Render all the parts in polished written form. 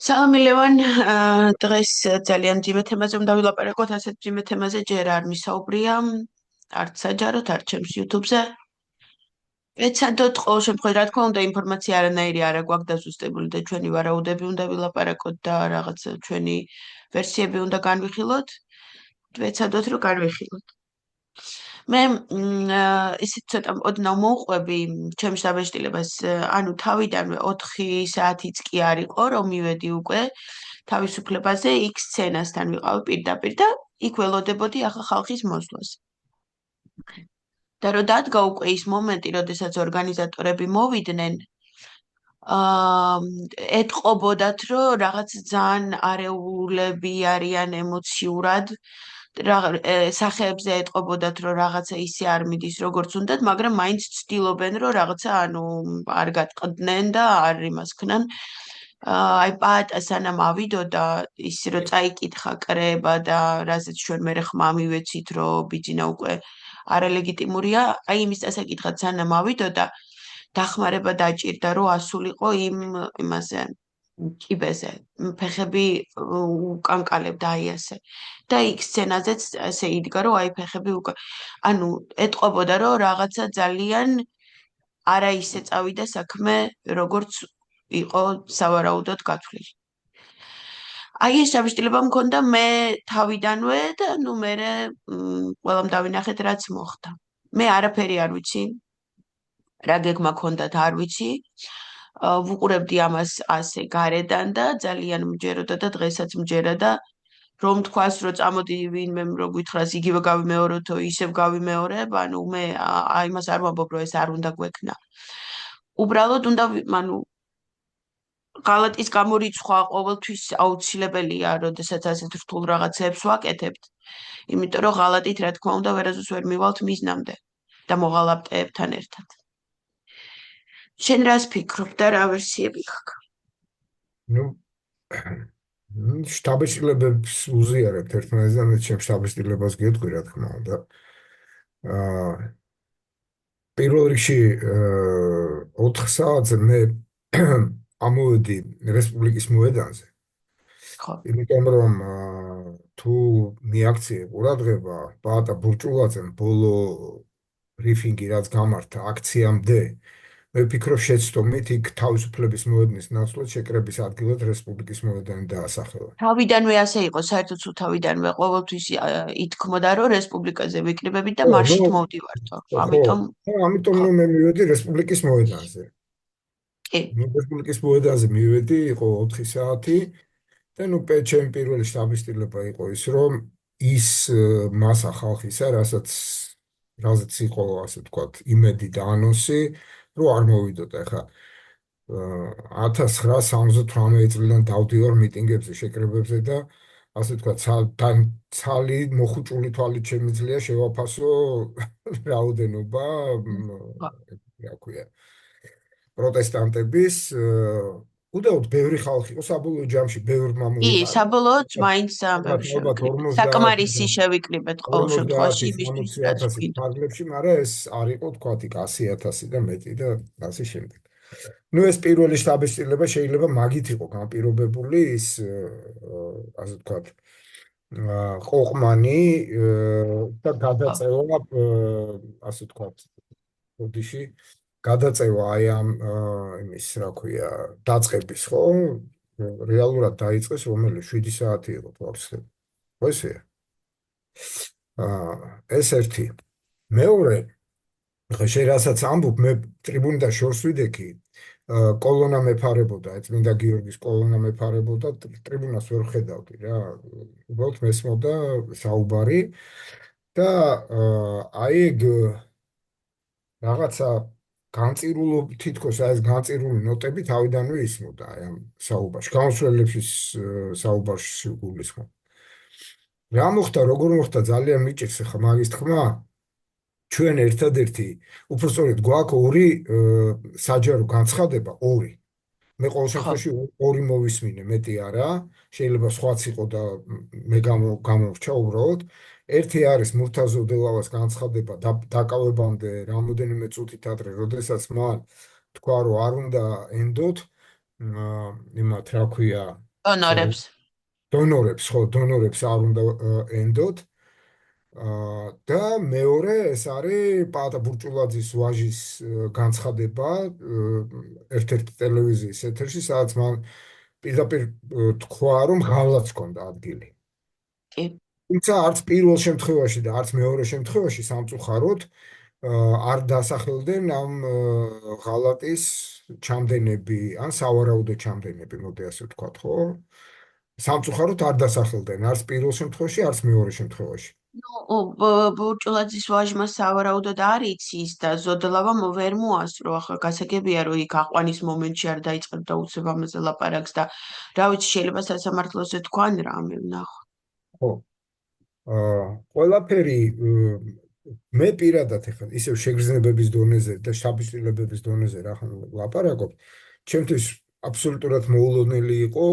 სალამი ლევან, დღეს ძალიან მძიმე თემაზე უნდა ვილაპარაკოთ, ასეთ მძიმე თემაზე ჯერ არ მისაუბრია, არც საჯაროდ, არც ჩემს YouTube-ზე. ეცადოთ ყოველ შემთხვევაში, რა თქმა უნდა, ინფორმაცია არანაირი არ აქვს დაზუსტებული და ჩვენი ვარაუდები უნდა ვილაპარაკოთ და რაღაც ჩვენი ვერსიები უნდა განვიხილოთ. ვეცადოთ, რომ განვიხილოთ. მე ისიც ცოტა ოდნავ მოვყვები ჩემს დაბეჭდილებას, ანუ თავიდანვე 4 საათიც კი არ იყო, რომ მივედი უკვე თავისუფლებაზე, იქ სცენასთან ვიყავი პირდაპირ და იქ ველოდებოდი ახლა ხალხის მოსვლას. და რომ დადგა უკვე ის მომენტი, როდესაც ორგანიზატორები მოვიდნენ, ეტყობოდათ, რომ რაღაც ძალიან არეულები არიან ემოციურად, სახეებზე ეტყობოდათ, რომ რაღაცა ისე არ მიდის, როგორც უნდათ, მაგრამ მაინც ცდილობენ, რომ რაღაცა, არ გატყდნენ და არ იმას ქნან. აი პაატა სანამ ავიდოდა, ის რომ წაიკითხა კრება და რაზეც ჩვენ მერე ხმა მივეცით, რომ ბიძინა უკვე არალეგიტიმურია, აი იმის დასაკითხად სანამ ავიდოდა, დახმარება დაჭირდა, რომ ასულიყო იმაზე კიბეზე, ფეხები უკანკალებდა აი ასე. და იქ სცენაზეც ასე იდგა, რომ აი ფეხები ანუ ეტყობოდა, რომ რაღაცა ძალიან არა ისე წავიდა საქმე, როგორც იყო სავარაუდოდ გათვლილი. აი ეს დაბეჭდილება მქონდა მე თავიდანვე და მე ყველამ დავინახეთ რაც მოხდა. მე არაფერი არ ვიცი. რა გეგმა ქონდათ არ ვიცი. ვუყურებდი ამას ასე გარედან და ძალიან მჯეროდა და დღესაც მჯერა და რომ თქვას, რომ წამოდი ვინმე რო გითხრას იგივე გავიმეორებთო, ისევ გავიმეორებ, ანუ მე იმას არ ვამბობ, რომ ეს არ უნდა გვექნა. უბრალოდ უნდა, ღალატის გამორიცხვა ყოველთვის აუცილებელია, როდესაც ასეთ რთულ რაღაცებს ვაკეთებთ. იმიტომ რომ ღალატით, რა თქმა უნდა, ვერასდროს ვერ მივალთ მიზნამდე და მოღალატეებთან ერთად. შენ რას ფიქრობ და რა ვერსიები გაქვს? შტაბეჭდილებებს უზიარებთ ერთმანეთს და მე ჩემს შტაბეჭდილებას გეტყვი, რა თქმა უნდა. პირველ რიგში 4 საათზე მე ამოვედი რესპუბლიკის მოედანზე. იმიტომ რომ თუ მიაქციე ყურადღება პაატა ბურჭულაძემ ბოლო ბრიფინგი რაც გამართა აქციამდე, მე ვფიქრობ შეცდომით იქ თავისუფლების მოედნის ნაცვლად შეკრების ადგილად რესპუბლიკის მოედანი დაასახელა. თავიდანვე ასე იყო, საერთოდ სულ თავიდანვე ყოველთვის ითქმოდა, რომ რესპუბლიკაზე ვიკრიბებით და მარშით მოვდივართო. ამიტომ რომ მე მივედი რესპუბლიკის მოედანზე. კი. რესპუბლიკის მოედანზე მივედი, იყო 4 საათი და ჩემი პირველი შტაბეჭდილება იყო ის, რომ ის მასა ხალხისა, რასაც იყო ასე ვთქვათ, იმედი და ანონსი, რომ არ მოვიდოდა. ახლა 1978 წლიდან დავდივარ მიტინგებზე, შეკრებებზე და ასე ვთქვათ, ცალი მოხუჭული თვალით შემიძლია შევაფასო რაოდენობა, რა ქვია, პროტესტანტების უდაოდ ბევრი ხალხი იყო, საბოლოო ჯამში ბევრმა მოიყარა. კი, საბოლოოდ მაინც საკმარისი შევიკრიბეთ ყოველ შემთხვევაში იმისთვის, რაც გვინდა. ფარგლებში, მაგრამ ეს არ იყო თქვათ 100,000 და მეტი და ასე შემდეგ. ეს პირველი შტაბეჭდილება შეიძლება მაგით იყო განპირობებული, ის ასე ვთქვათ, ყოყმანი და გადაწევა, ასე ვთქვათ, ოდიში გადაწევა აი ამ იმის, რა ქვია, დაწყების, ხო? რეალურად დაიწყეს, რომელი 7 საათი იყო თვალსაჩინო. ხო ესეა? ეს ერთი. მეორე, ხე რასაც ამბობ, მე ტრიბუნიდან შორს ვიდექი, კოლონა მეფარებოდა, წმინდა გიორგის კოლონა მეფარებოდა, ტრიბუნას ვერ ხედავდი რა. უბრალოდ მესმოდა საუბარი და აი რაღაცა თითქოს ეს განწირული ნოტები თავიდანვე ისმოდა აი ამ საუბარში, გამოსვლელების საუბარში გულისხმობ. რა მოხდა, როგორ მოხდა, ძალიან მიჭირს ახლა მაგის თქმა. ჩვენ ერთადერთი, უბრალოდ გვაქვს 2 საჯარო განცხადება, 2. მე ყოველ შემთხვევაში 2 მოვისმინე, მეტი არა, შეიძლება სხვაც იყო და მე გამორჩა უბრალოდ. ერთი არის მურთაზ ოდელავას განცხადება დაკავებამდე რამოდენიმე წუთით ადრე, როდესაც მან თქვა, რომ არ უნდა ენდოთ იმათ, რა ქვია, დონორებს. დონორებს, ხო, დონორებს არ უნდა ენდოთ. და მეორე ეს არის პაატა ბურჭულაძის ვაჟის განცხადება ერთ-ერთ ტელევიზიის ეთერში, სადაც მან პირდაპირ თქვა, რომ ღალატს ჰქონდა ადგილი. კი. თუმცა არც პირველ შემთხვევაში და არც მეორე შემთხვევაში სამწუხაროდ არ დასახელდნენ ამ ღალატის ჩამდენები, ან სავარაუდო ჩამდენები, მოდი ასე ვთქვათ, ხო? სამწუხაროდ არ დასახელდნენ არც პირველ შემთხვევაში, არც მეორე შემთხვევაში. ნუ ბურჭულაძის ვაჟმა სავარაუდოდ არ იცის და ზოდლავამ ვერ მოასწრო. ახლა გასაგებია, რომ იქ აყვანის მომენტში არ დაიწყებდა უცებ ამაზე ლაპარაკს და რა ვიცი, შეიძლება სასამართლოზე თქვან რამე ვნახო. ხო. ყველაფერი მე პირადად ახლა ისევ შეგრძნებების დონეზე და შთაბეჭდილებების დონეზე რა ლაპარაკობ, ჩემთვის აბსოლუტურად მოულოდნელი იყო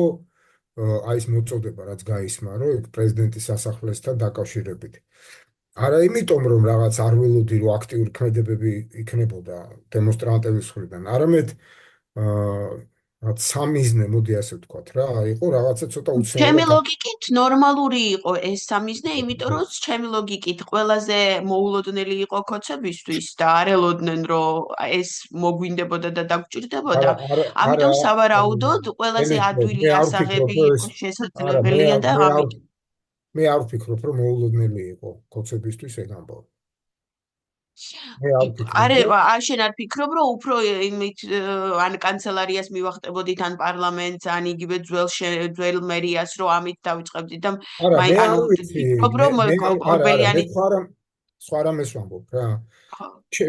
აი ეს მოწოდება, რაც გაისმა, რომ პრეზიდენტის სასახლესთან დაკავშირებით. არა იმიტომ, რომ რაღაც არ ველოდი, რომ აქტიური ქმედებები იქნებოდა დემონსტრანტების მხრიდან, არამედ რაც სამიზნე, მოდი ასე ვთქვათ რა, იყო რაღაცა ცოტა ჩემი უცნაური. ლოგიკით ნორმალური იყო ეს სამიზნე, იმიტომ რომ ჩემი ლოგიკით ყველაზე მოულოდნელი იყო ქოცებისთვის და არ ელოდნენ რომ ეს მოგვინდებოდა და დაგჭირდებოდა. არა, არა, არა, ამიტომ სავარაუდოდ ყველაზე მე ადვილი არ ვფიქრობ, ასაღები რომ ეს იყო არა, შესაძლებელია და ამით მე არ ვფიქრობ, რომ მოულოდნელი იყო ქოცებისთვის ეგ ამბავი. მე არ ვფიქრობ, არ შენ არ ფიქრობ რომ უფრო იმით ან კანცელარიას მივახტებოდით ან პარლამენტს ან იგივე ძველ მერიას რომ ამით დავიწყებდით და არა, მე არ ანუ ვიცი, ფიქრობ რომ არა, მე ორბელიანი სხვა რამეს ვამბობ რა.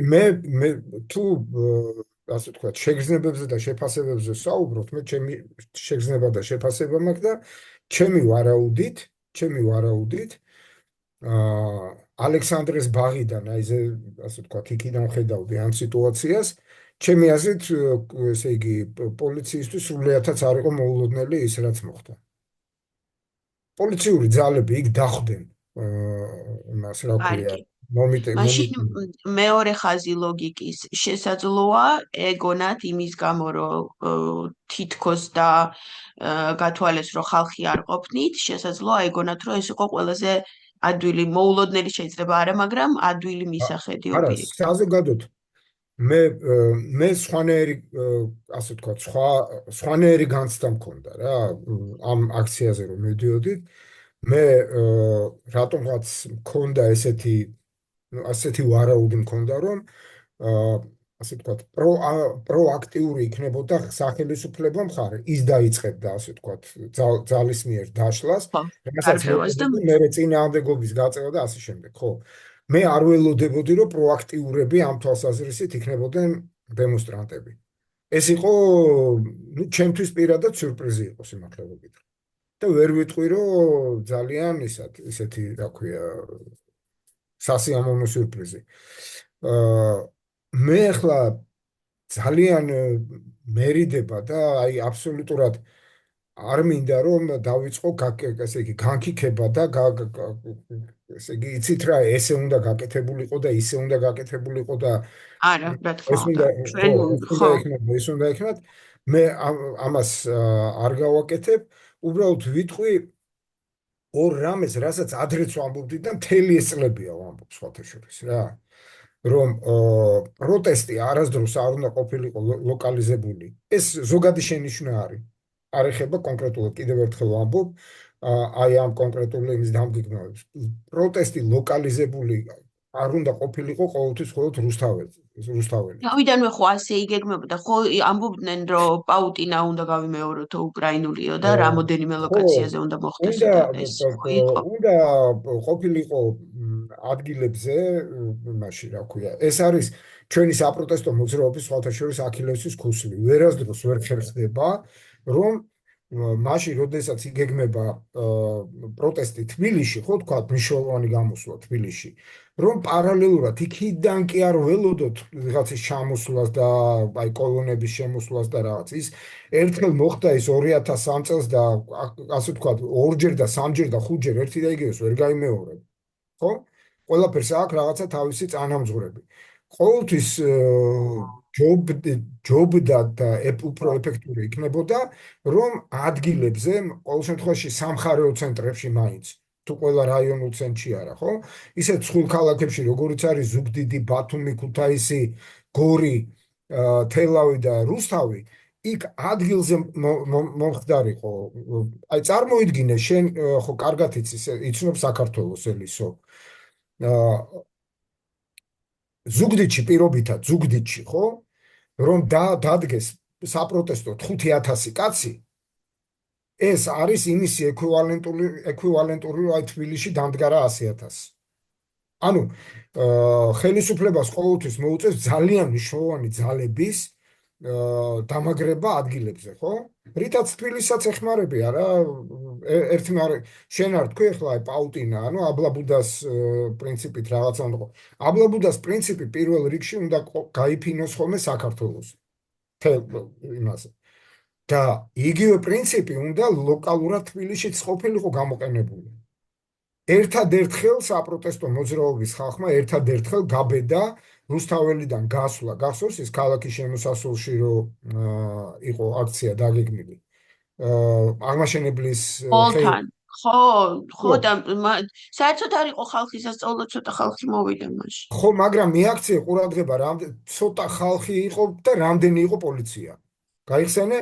მე თუ ასე ვთქვათ, შეგრძნებებზე და შეფასებებზე საუბრობთ, მე ჩემი შეგრძნება და შეფასება მაქვს და ჩემი ვარაუდით ალექსანდრეს ბაღიდან, აი ესე ვთქვათ, იქიდან ხედავდი ამ სიტუაციას, ჩემი აზრით, ესე იგი, პოლიციისთვის სრულიადაც არ იყო მოულოდნელი ის, რაც მოხდა. პოლიციური ძალები იქ დახვდნენ იმას, რა ქვია, მაშინ მეორე ხაზი ლოგიკის შესაძლოა ეგონათ იმის გამო რომ თითქოს და გათვალეს რომ ხალხი არ ყოფნით შესაძლოა ეგონათ რომ ეს იყო ყველაზე ადვილი მოულოდნელი შეიძლება არა მაგრამ ადვილი მისახედიო არა, პირიქით საზოგადოდ მე სხვანაირი ასე ვთქვათ, სხვანაირი განცდა მქონდა რა ამ აქციაზე რომ მედიოდით მე რატომღაც მქონდა ასეთი ვარაუდი მქონდა რომ ასე ვთქვათ პროაქტიული იქნებოდა სახელმწიფო მხარე ის დაიწყებდა ასე ვთქვათ ძალის მიერ დაშლას რასაც მე წინააღმდეგობის გაწევა და ასე შემდეგ ხო მე არ ველოდებოდი რომ პროაქტიურები ამ თვალსაზრისით იქნებოდნენ დემონსტრანტები ეს იყო ნუ ჩემთვის პირადად სიურპრიზი იყო სიმართლე გითხრათ და ვერ ვიტყვი რომ ძალიან ისეთი რა ქვია სასიამოვნო სიურპრიზი მე ახლა ძალიან მერიდება და აი აბსოლუტურად არ მინდა რომ დავიწყო ესე იგი განკითხება და ესე იგი იცით რა ესე უნდა გაკეთებულიყო და ისე უნდა გაკეთებულიყო და არა რა თქმა უნდა ეს უნდა იქნათ მე ამას არ გავაკეთებ უბრალოდ ვიტყვი ორ რამეს რასაც ადრეც ვამბობდი და მთელი ეს წლებია ვამბობ სხვათა შორის რა რომ პროტესტი არასდროს არ უნდა ყოფილიყო ლოკალიზებული ეს ზოგადი შენიშვნა არის არ ეხება კონკრეტულად კიდევ ერთხელ ვამბობ აი ამ კონკრეტული იმის დამგეგმავებს პროტესტი ლოკალიზებული არ უნდა ყოფილიყო ყოველთვის მხოლოდ რუსთაველი თავიდანვე ხო ასე იგეგმებოდა ხო ამბობდნენ რომ პაუტინა უნდა გავიმეოროთ უკრაინულიო და რამოდენიმე ლოკაციაზე უნდა მოხდესო და ეს იყო უნდა ყოფილიყო ადგილებზე მაშინ რა ქვია ეს არის ჩვენი საპროტესტო მოძრაობის სხვათა შორის აქილევსის ქუსლი ვერასდროს ვერ ხერხდება რომ მაშინ როდესაც იგეგმება პროტესტი თბილისში ხო თქვა მნიშვნელოვანი გამოსვლა თბილისში რომ პარალელურად იქიდან კი არ ველოდოთ რაღაცის ჩამოსვლას და აი კოლონების შემოსვლას და რაღაც ის ერთხელ მოხდა ის 2003 წელს და ასე ვთქვათ ორჯერ და სამჯერ და ხუთჯერ ერთი და იგივეს ვერ გაიმეორებ ხო ყველაფერს აქვს რაღაცა თავისი წანამძღვრები ყოველთვის ჯობდა და უფრო ეფექტური იქნებოდა, რომ ადგილებზე, ყოველ შემთხვევაში სამხარეო ცენტრებში მაინც, თუ ყველა რაიონულ ცენტრში არა, ხო? ისეთ ცხელ ქალაქებში, როგორიც არის ზუგდიდი, ბათუმი, ქუთაისი, გორი, თელავი და რუსთავი, იქ ადგილზე მომხდარიყო. აი წარმოიდგინე, შენ ხო კარგად იცნობ საქართველოს ელისო. ზუგდიდში პირობითად, ზუგდიდში, ხო? რომ დადგეს საპროტესტო 5000 კაცი, ეს არის იმისი ეკვივალენტური, აი თბილისში დამდგარა 100000. ანუ ხელისუფლებას ყოველთვის მოუწევს ძალიან მნიშვნელოვანი ძალების დამაგრება ადგილებზე, ხო? რითაც თბილისსაც ეხმარები არა, ერთმანეთს შენ არ თქვი ახლა აი პაუტინა, ანუ აბლაბუდას პრინციპით რაღაცა უნდა. აბლაბუდას პრინციპი პირველ რიგში უნდა გაიფინოს ხოლმე საქართველოს. იმაზე. და იგივე პრინციპი უნდა ლოკალურად თბილისშიც ყოფილიყო გამოყენებული. ერთადერთხელ საპროტესტო მოძრაობის ხალხმა ერთადერთხელ გაბედა რუსთაველიდან გასვლა. გახსოვს ის ქალაქის შემოსასვლელში რომ იყო აქცია დაგეგმილი. აღმაშენებლის ყველთან ხო ხო და საერთოდ არ იყო ხალხი სასწავლო, ცოტა ხალხი მოვიდა მაშინ. ხო, მაგრამ მიაქცია ყურადღება, ცოტა ხალხი იყო და რამდენი იყო პოლიცია. გაიხსენე?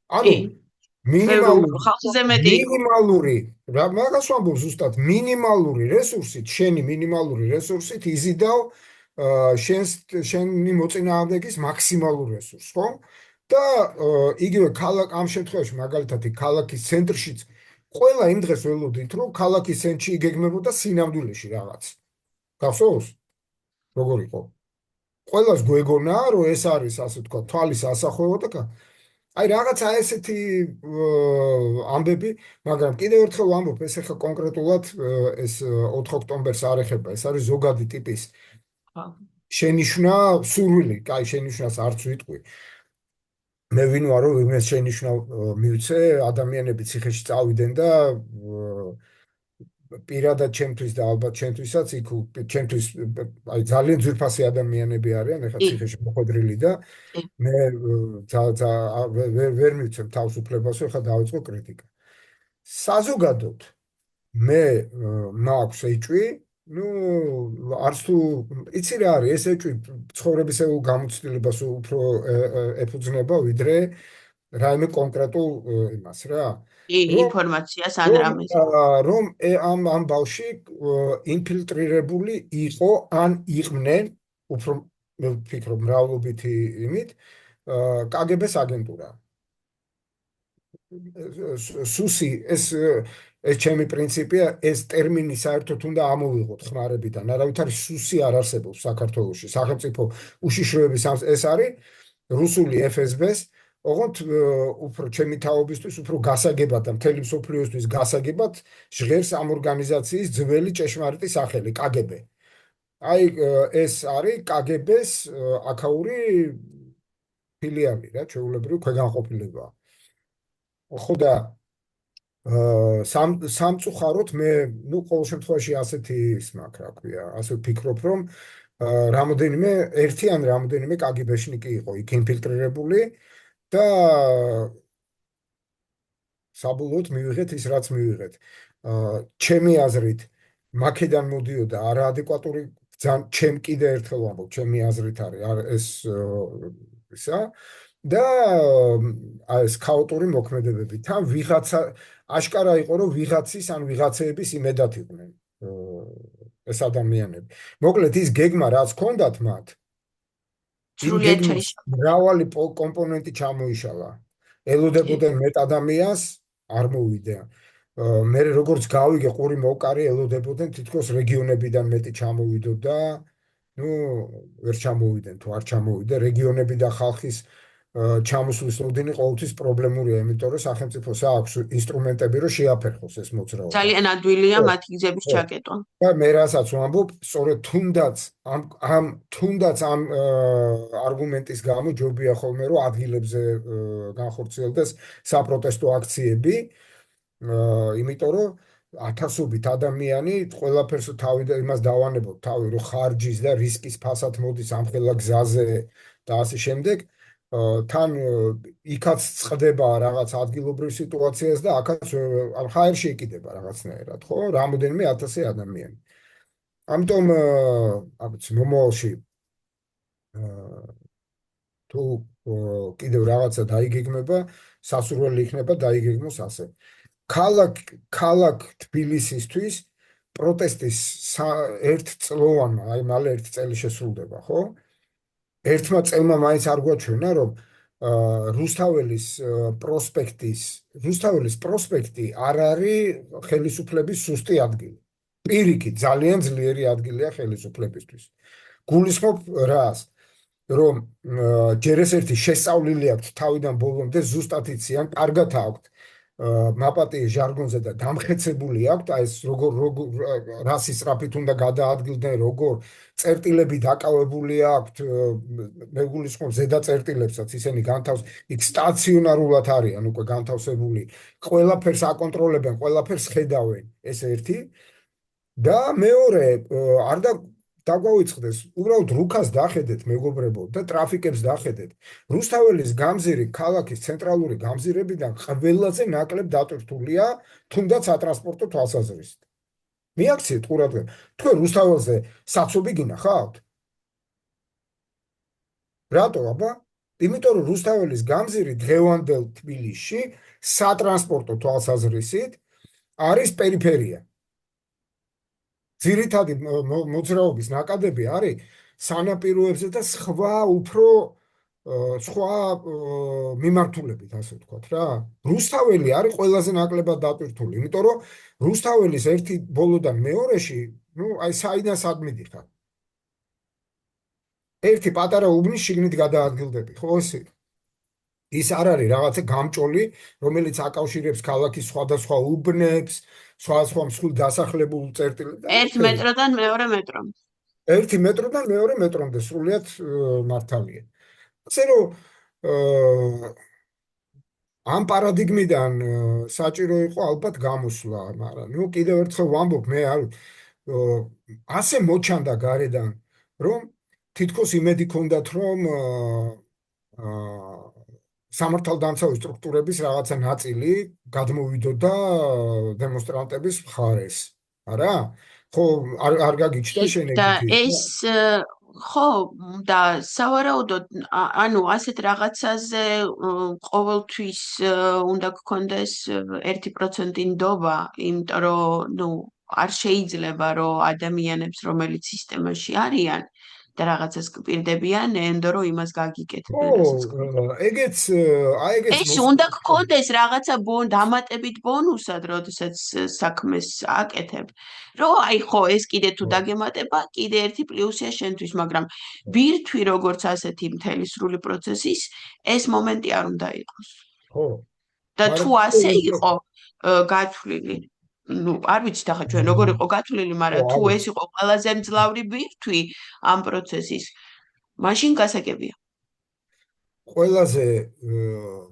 ანუ მინიმალური, მაგას ვამბობ ზუსტად, მინიმალური რესურსით, შენი მინიმალური რესურსით იზიდავ შენი მოწინააღმდეგის მაქსიმალურ რესურსს, ხო? და იგივე ამ შემთხვევაში მაგალითად ქალაქის ცენტრშიც ყველა იმ დღეს ველოდით, რომ ქალაქის ცენტრში იგეგმებოდა სინამდვილეში რაღაც. გახსოვს? როგორ იყო? ყველას გვეგონა, რომ ეს არის ასე თქვა, თვალის ასახვევა და აი რაღაცა ესეთი ამბები, მაგრამ კიდევ ერთხელ ვამბობ, ეს ახლა კონკრეტულად ეს 4 ოქტომბერს არ ეხება, ეს არის ზოგადი ტიპის შენიშვნა, სურვილი, კაი შენიშვნას არც ვიტყვი. მე ვინ ვარო, ვინმეს შენიშვნა მივცე, ადამიანები ციხეში წავიდნენ და პირადად ჩემთვის და ალბათ ჩემთვისაც იქ ჩემთვის აი ძალიან ძვირფასი ადამიანები არიან, ეხლა ციხეში მოხვედრილი და მე ვერ მივცემ თავისუფლებას, ეხლა დავიწყო კრიტიკა. საზოგადოდ მე მაქვს ეჭვი, ну, არც თუ იცი რა არის, ეს ეჭვი ცხოვრებისეულ გამოცდილებას უფრო ეფუძნება, ვიდრე რაიმე კონკრეტულ იმას რა. ინფორმაციას ან რამეს. რომ ამ ბავში ინფილტრირებული იყო ან იყვნენ, უფრო მე ვფიქრობ მრავლობითი იმით, კგბ-ს აგენტურა. სუსი ეს ჩემი პრინციპია, ეს ტერმინი საერთოდ უნდა ამოვიღოთ ხმარებიდან. არავითარი სუსი არ არსებობს საქართველოში. სახელმწიფო უშიშროების ეს არის რუსული FSB-ს, ოღონდ უფრო ჩემი თაობისთვის უფრო გასაგებად და მთელი მსოფლიოსთვის გასაგებად ჟღერს ამ ორგანიზაციის ძველი ჭეშმარიტი სახელი კგბ. აი ეს არის კგბ-ს აქაური ფილიალი რა, ჩვეულებრივი ქვეგანყოფილება. ხო და სამწუხაროდ მე, ну, ყოველ შემთხვევაში ასეთი ის მაქვს, რა ქვია, ასე ვფიქრობ, რომ რამოდენიმე ერთი ან რამოდენიმე კგბ-შნიკი იყო იქ ინფილტრირებული და საბოლოოდ მივიღეთ ის, რაც მივიღეთ. ჩემი აზრით, მაქედან მოდიოდა არაადეკვატური, ჩემ კიდე ერთხელ ვამბობ, ჩემი აზრით არის ეს ისა და ეს ქაოტური მოქმედებები. თან ვიღაცა აშკარა იყო, რომ ვიღაცის ან ვიღაცეების იმედად იყვნენ ეს ადამიანები. მოკლედ ის გეგმა რაც ჰქონდათ მათ, მრავალი კომპონენტი ჩამოიშალა. ელოდებოდნენ მეტ ადამიანს, არ მოვიდა. მე როგორც გავიგე, ყური მოკარი ელოდებოდნენ თითქოს რეგიონებიდან მეტი ჩამოვიდოდა, ну, ვერ ჩამოვიდნენ თუ არ ჩამოვიდა, რეგიონები და ხალხის ჩამოსვლის ოდენი ყოველთვის პრობლემურია, იმიტომ რომ სახელმწიფოს აქვს ინსტრუმენტები, რომ შეაფერხოს ეს მოძრაობა. ძალიან ადვილია მათი გზების ჩაკეტვა. და მე რასაც ვამბობ, სწორედ თუნდაც ამ არგუმენტის გამო ჯობია ხოლმე, რომ ადგილებზე განხორციელდეს საპროტესტო აქციები, იმიტომ რომ ათასობით ადამიანი ყველაფერს თავი და იმას დავანებოთ, თავი რომ ხარჯის და რისკის ფასად მოდის ამხელა გზაზე და ასე შემდეგ. თან იქაც წყდება რაღაც ადგილობრივ სიტუაციას და აქაც ამ ჰაერში იკიდება რაღაცნაირად, ხო? რამოდენიმე ათასი ადამიანი. ამიტომ აბიცი მომავალში თუ კიდევ რაღაცა დაიგეგმება, სასურველი იქნება დაიგეგმოს ასე. ქალაქ თბილისისთვის პროტესტის ერთწლოვანმა, აი მალე 1 წელი შესრულდება, ხო? ერთმა წელმა მაინც არ გვაჩვენა, რომ რუსთაველის პროსპექტი არ არის ხელისუფლების სუსტი ადგილი. პირიქით, ძალიან ძლიერი ადგილია ხელისუფლებისთვის. გულისხმობ რას? რომ ჯერ ეს ერთი შესწავლილი აქვს თავიდან ბოლომდე, ზუსტად იციან, კარგად აქვთ მაპატიე ჟარგონზე და დამხეცებული აქვთ, აი ეს როგორ რას ისწრაფით უნდა გადაადგილდნენ, როგორ წერტილები დაკავებული აქვთ, მე გულისხმობ ზედა წერტილებსაც, ისინი იქ სტაციონარულად არიან უკვე განთავსებული, ყველაფერს აკონტროლებენ, ყველაფერს ხედავენ, ეს ერთი. და მეორე, არ დაგვაუწყდეს, უბრალოდ რუქას დახედეთ, მეგობრებო, და ტრაფიკებს დახედეთ. რუსთაველის გამზირი ქალაქის ცენტრალური გამზირებიდან ყველაზე ნაკლებ დატვირთულია, თუნდაც სატრანსპორტო თვალსაზრისით. მიაქციეთ ყურადღება. თქვენ რუსთაველზე საცობი გინახავთ? რატო, აბა? იმიტომ რომ რუსთაველის გამზირი დღევანდელ თბილისში სატრანსპორტო თვალსაზრისით არის პერიფერია. ძირითადი მოძრაობის ნაკადები არის სანაპიროებზე და სხვა მიმართულებით, ასე ვთქვათ რა. რუსთაველი არის ყველაზე ნაკლებად დატვირთული, იმიტომ რომ რუსთაველის ერთი ბოლოდან მეორეში, აი საიდან სად მიდიხარ. ერთი პატარა უბნის შიგნით გადაადგილდები, ხო ესე? ის არ არის რაღაცა გამჭოლი, რომელიც აკავშირებს ქალაქის სხვადასხვა უბნებს, სხვადასხვა მსხვილ დასახლებულ წერტილებს. 1 მეტროდან მეორე მეტრომ. 1 მეტროდან მეორე მეტრომდე სრულიად მართალია. ასე რომ ამ პარადიგმიდან საჭირო იყო ალბათ გამოსვლა, მაგრამ კიდევ ერთხელ ვამბობ, მე ასე მოჩანდა გარედან, რომ თითქოს იმედი ქონდათ, რომ სამართალდამცავი სტრუქტურების რაღაცა ნაწილი გადმოვიდოდა დემონსტრანტების მხარეს. არა? ხო, არ გაგიჩნდა შენები? და ეს ხო, და სავარაუდოდ, ანუ ასეთ რაღაცაზე ყოველთვის უნდა გქონდეს 1% ნდობა, იმიტომ რომ არ შეიძლება რომ ადამიანებს, რომელიც სისტემაში არიან და რაღაცას გპირდებიან, ენდო რომ იმას გაგიკეთებენ, რასაც ეგეც ეს უნდა გქონდეს რაღაცა დამატებით ბონუსად, როდესაც საქმეს აკეთებ. რომ აი ხო, ეს კიდე თუ დაგემატება, კიდე ერთი პლუსია შენთვის, მაგრამ ბირთვი როგორც ასეთი მთელი სრული პროცესის, ეს მომენტი არ უნდა იყოს. ხო. და თუ ასე იყო გათვლილი, არ ვიცით ახლა ჩვენ როგორ იყო გათვლილი, მაგრამ თუ ეს იყო ყველაზე მძლავრი ბირთვი ამ პროცესის, მაშინ გასაგებია. ყველაზე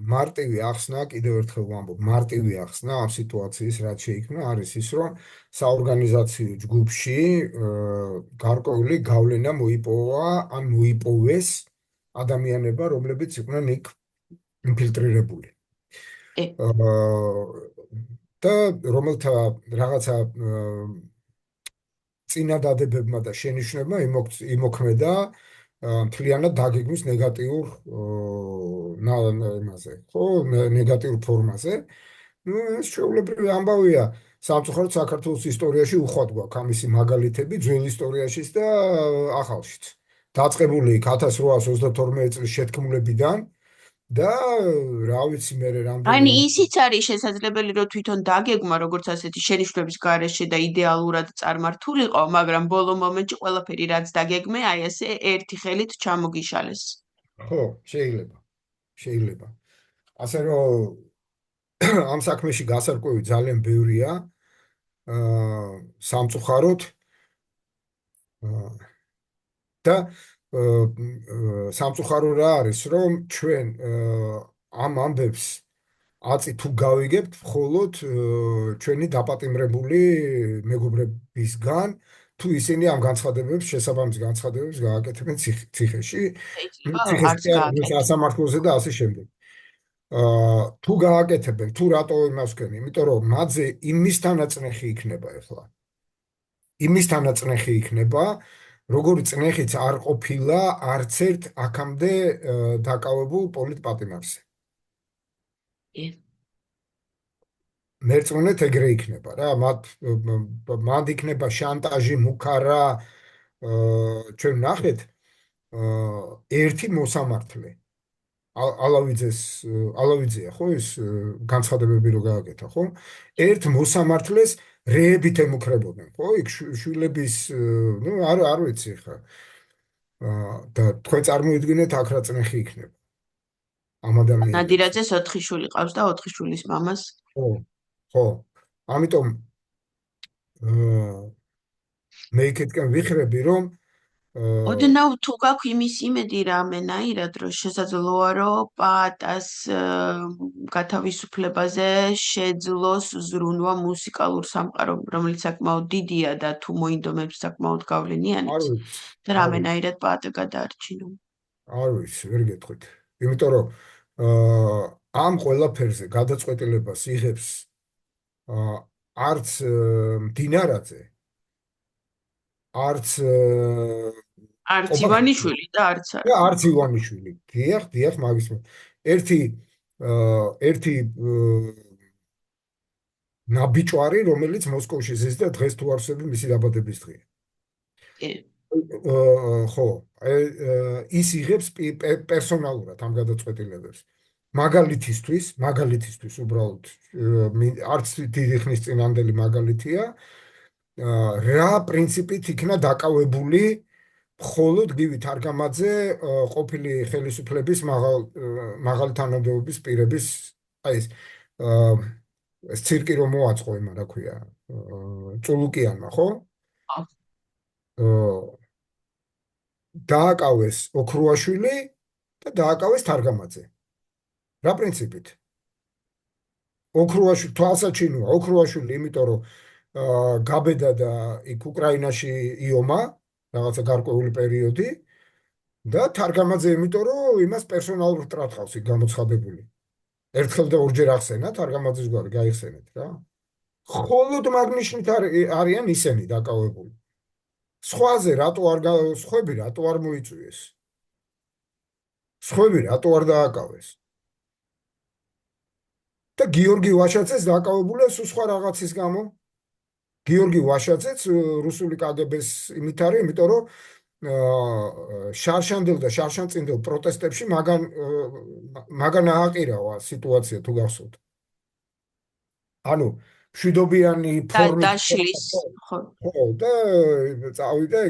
მარტივი ახსნა, კიდევ ერთხელ ვამბობ, მარტივი ახსნა ამ სიტუაციის რაც შეიქმნა არის ის, რომ საორგანიზაციო ჯგუფში გარკვეული გავლენა მოიპოვა, ან მოიპოვეს ადამიანება, რომლებიც იყვნენ იქ ინფილტრირებული. და რომელთა რაღაცა წინადადებებმა და შენიშვნებმა იმოქმედა მთლიანად დაგეგმვის ნეგატიურ იმაზე, ხო, ნეგატიურ ფორმაზე. ეს ჩვეულებრივი ამბავია, სამწუხაროდ საქართველოს ისტორიაში უხვად გვაქვს ამისი მაგალითები, ძველ ისტორიაშიც და ახალშიც. დაწყებული იქ 1832 წლის შეთქმულებიდან და რა ვიცი მე რამდენი. აი ისიც არის შესაძლებელი, რომ თვითონ დაგეგმა როგორც ასეთი შენიშვნების გარეშე და იდეალურად წარმართულიყო, მაგრამ ბოლო მომენტში ყველაფერი რაც დაგეგმე, აი ასე ერთი ხელით ჩამოგიშალეს. ხო, შეიძლება. ასე რომ ამ საქმეში გასარკვევი ძალიან ბევრია. სამწუხაროდ და სამწუხარო რა არის, რომ ჩვენ ამ ამბებს აწი თუ გავიგებთ, მხოლოდ ჩვენი დაპატიმრებული მეგობრებისგან თუ ისინი ამ განცხადებებს, შესაბამის განცხადებებს გააკეთებენ ციხეში, შეიძლება ციხეში არც კი არა, გააკეთო. სასამართლოზე და ასე შემდეგ. თუ გააკეთებენ, თუ რატო იმას ვქენ, იმიტომ რომ მათზე იმის თანაწნეხი იქნება ახლა. იმის თანაწნეხი იქნება, როგორი წნეხიც არ ყოფილა არც ერთ აქამდე დაკავებულ პოლიტპატიმარზე. კი. მერწმუნეთ ეგრე იქნება რა, მათ იქნება შანტაჟი, მუქარა, ჩვენ ნახეთ, ერთი მოსამართლე. ალავიძეა ხო ის განცხადებები რო გააკეთა, ხო? ერთ მოსამართლეს რეებით ემუქრებოდნენ, ხო? იქ შვილების, ნუ არ ვიცი ხა. და თქვენ წარმოიდგინეთ აქ რა წნეხი იქნება ამ ადამიანებს. ნადირაძეს 4 შვილი ყავს და 4 შვილის მამას. ხო, ხო. ამიტომ მე იქეთკენ ვიხრები, რომ ოდნავ თუ გაქვს იმის იმედი რამენაირად, რომ შესაძლოა, რომ პაატას გათავისუფლებაზე შეძლოს ზრუნვა მუსიკალურ სამყარომ, რომელიც საკმაოდ დიდია და თუ მოინდომებს საკმაოდ არ გავლენიანიც ვიცი, და არ ვიცი, რამენაირად პაატა გადაარჩინო. არ ვიცი, ვერ გეტყვით. იმიტომ რომ ამ ყველაფერზე გადაწყვეტილებას იღებს არც მდინარაძე, არც არც ყობაყიშვილი ივანიშვილი და არც და არა. არც ივანიშვილი. დიახ, დიახ, მაგის ერთი ერთი ნაბიჯვარი, რომელიც მოსკოვში ზის და დღეს თუ არსები მისი დაბადების დღეა. კი. ხო, ის იღებს პერსონალურად ამ გადაწყვეტილებებს. მაგალითისთვის უბრალოდ არც დიდი ხნის წინანდელი მაგალითია, რა პრინციპით იქნა დაკავებული მხოლოდ გივი თარგამაძე ყოფილი ხელისუფლების მაღალი თანამდებობის პირების აი ეს ცირკი რომ მოაწყო იმან რა ქვია წულუკიანმა ხო დააკავეს ოქრუაშვილი და დააკავეს თარგამაძე რა პრინციპით ოქრუაშვილი თვალსაჩინოა ოქრუაშვილი იმიტომ რომ გაბედა და იქ უკრაინაში იომა რაღაცა გარკვეული პერიოდი და თარგამაძე იმიტომ რომ იმას პერსონალურად ტრატყავს იქ გამოცხადებული ერთხელ და ორჯერ ახსენა თარგამაძის გვარი გაიხსენეთ რა მხოლოდ მაგნიშნით არიან ისინი დაკავებული სხვაზე სხვები რატო არ მოიწვიეს სხვები რატო არ დააკავეს და გიორგი ვაშაძეს დაკავებულია სულ სხვა რაღაცის გამო გიორგი ვაშაძეც რუსული კგბ-ს იმით არის იმიტომ რომ შარშანდელ და შარშანწინდელ პროტესტებში მაგან ააყირავა სიტუაცია თუ გახსოვთ. ანუ მშვიდობიანი და ფორმით დაშლის, ხო. ხო და წავიდა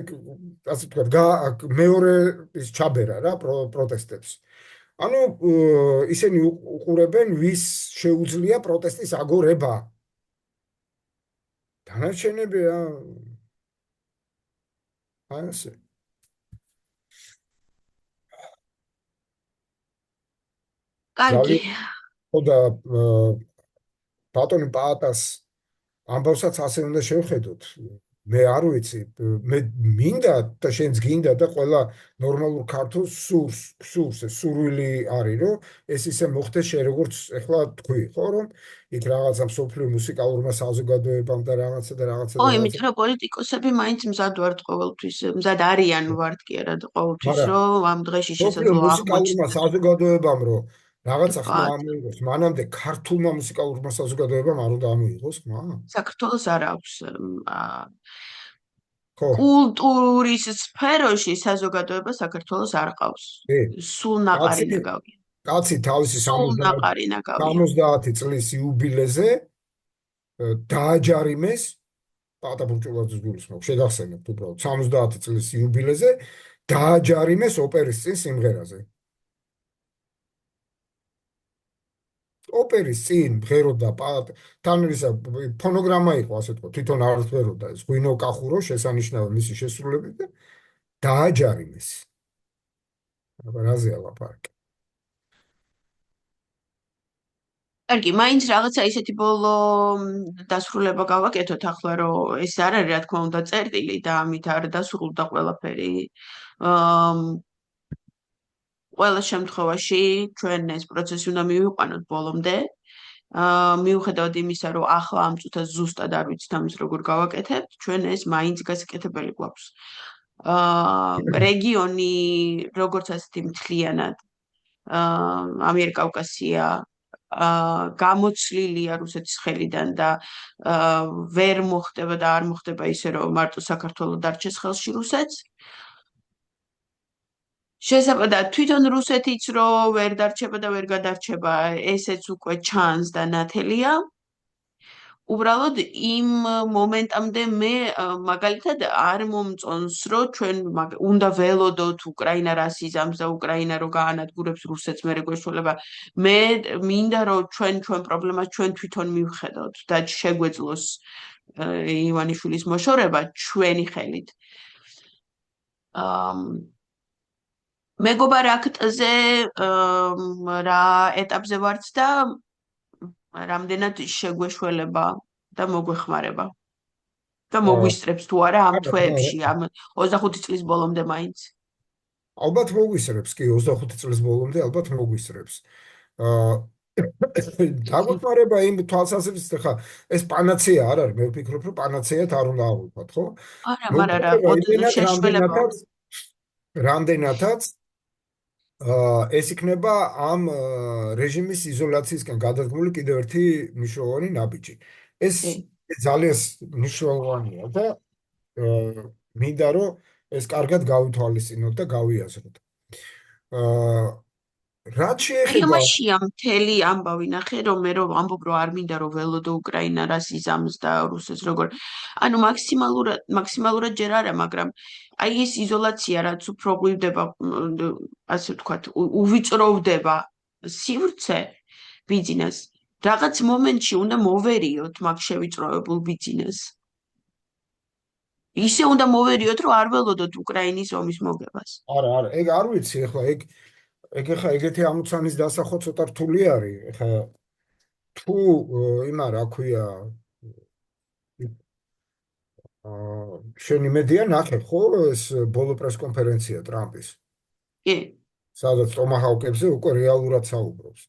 ასე ვთქვათ მეორე ის ჩაბერა რა პროტესტებს. ანუ ისინი უყურებენ ვის შეუძლია პროტესტის აგორება. დანარჩენებია ასე კარგი. ძალიან ხოდა ბატონი პაატას ამბავსაც ასე უნდა შევხედოთ. მე არ ვიცი, მე მინდა და შენც გინდა და ყველა ნორმალურ ქართულს სურს სურვილი არის, რომ ეს ისე მოხდეს შენ როგორც ახლა თქვი, ხო, რომ იქ რაღაცა მსოფლიო მუსიკალურმა საზოგადოებამ და რაღაცა და რაღაცა ო, და რაღაცა. იმიტომ რომ პოლიტიკოსები მაინც მზად ვართ ყოველთვის, მზად არიან ვართ კი არა ყოველთვის, მაგრამ რომ ამ დღეში მსოფლიო შესაძლოა მუსიკალურმა აღმოჩნდეს საზოგადოებამ რომ რაღაცა ხმა პაატა. ამოიღოს, მანამდე ქართულმა მუსიკალურმა საზოგადოებამ არ უნდა ამოიღოს ხმა? საქართველოს არ აქვს ხო, კულტურის სფეროში საზოგადოება საქართველოს არ ყავს. სულ კაცი ნაყარი ნაგავია. კაცი თავისი სულ ნაყარი ნაგავია. 70 წლის იუბილეზე დააჯარიმეს პატა ბურჭულაძის გულისხმობ შეგახსენებთ უბრალოდ 70 წლის იუბილეზე დააჯარიმეს ოპერის წინ სიმღერაზე ოპერის წინ ღეროდა თან ისა ფონოგრამა იყო ასე თქო თვითონ არ ღეროდა ეს ღვინო კახურო შესანიშნავი მისი შესრულებით და დააჯარიმეს აბა რაზეა ლაპარაკი კარგი, მაინც რაღაცა ისეთი ბოლო დასრულება გავაკეთოთ ახლა, რომ ეს არ არის, რა თქმა უნდა, წერტილი და ამით არ დასრულდა ყველაფერი. აა ყველა შემთხვევაში ჩვენ ეს პროცესი უნდა მივიყვანოთ ბოლომდე. მიუხედავად იმისა, რომ ახლა ამ წუთას ზუსტად არ ვიცით ამის როგორ გავაკეთებთ, ჩვენ ეს მაინც გასაკეთებელი გვაქვს. რეგიონი როგორც ასეთი მთლიანად ამიერკავკასია გამოცლილია რუსეთის ხელიდან და ვერ მოხდება და არ მოხდება ისე, რომ მარტო საქართველოს დარჩეს ხელში რუსეთს. შესაბამისად, თვითონ რუსეთიც რომ ვერ დარჩება და ვერ გადარჩება, ესეც უკვე ჩანს და ნათელია. უბრალოდ იმ მომენტამდე მე მაგალითად არ მომწონს, რომ ჩვენ უნდა ველოდოთ უკრაინა რას იზამს და უკრაინა რო გაანადგურებს რუსეთს მერე გვეშველება. მე მინდა რომ ჩვენ პრობლემას ჩვენ თვითონ მივხედოთ და შეგვეძლოს ივანიშვილის მოშორება ჩვენი ხელით. მეგობარ აქტზე რა ეტაპზე ვართ და რამდენად შეგვეშველება და მოგვეხმარება და მოგვისწრებს თუ არა ამ თვეებში, ამ 25 წლის ბოლომდე მაინც. ალბათ მოგვისწრებს, კი 25 წლის ბოლომდე ალბათ მოგვისწრებს. აა დაგვეხმარება იმ თვალსაზრისით, ხა ეს პანაცეა არ არის, მე ვფიქრობ, რომ პანაცეად არ უნდა აღვიქვათ, ხო? არა, მაგრამ მოგვიხმარება იმენად, შეშველებაა. რამდენადაც ეს იქნება ამ რეჟიმის იზოლაციისგან გადადგმული კიდევ ერთი მნიშვნელოვანი ნაბიჯი. ეს ძალიან მნიშვნელოვანია და მინდა რომ ეს კარგად გავითვალისწინოთ და გავიაზროთ. რაც აი შეეხება ამაშია მთელი ამბავი ნახე, რომ მე რომ ამბობ რომ არ მინდა რომ ველოდო უკრაინა რას იზამს და რუსეთს როგორ. ანუ მაქსიმალურად ჯერ არა, მაგრამ აი ეს იზოლაცია რაც უფრო გვივდება, ასე ვთქვათ, უვიწროვდება სივრცე ბიზნეს. რაღაც მომენტში უნდა მოვერიოთ მაგ შევიწროვებულ ბიზნეს. ისე უნდა მოვერიოთ, რომ არ ველოდოთ უკრაინის ომის მოგებას. არა, ეგ არ ვიცი, ეხლა ეგ ეხლა ეგეთი ამოცანის დასახვა ცოტა რთული არის. ეხლა თუ იმა რა ქვია შენ იმედია ნახე ხო ეს ბოლო პრესკონფერენცია ტრამპის, კი. სადაც ტომაჰავკებზე უკვე რეალურად საუბრობს.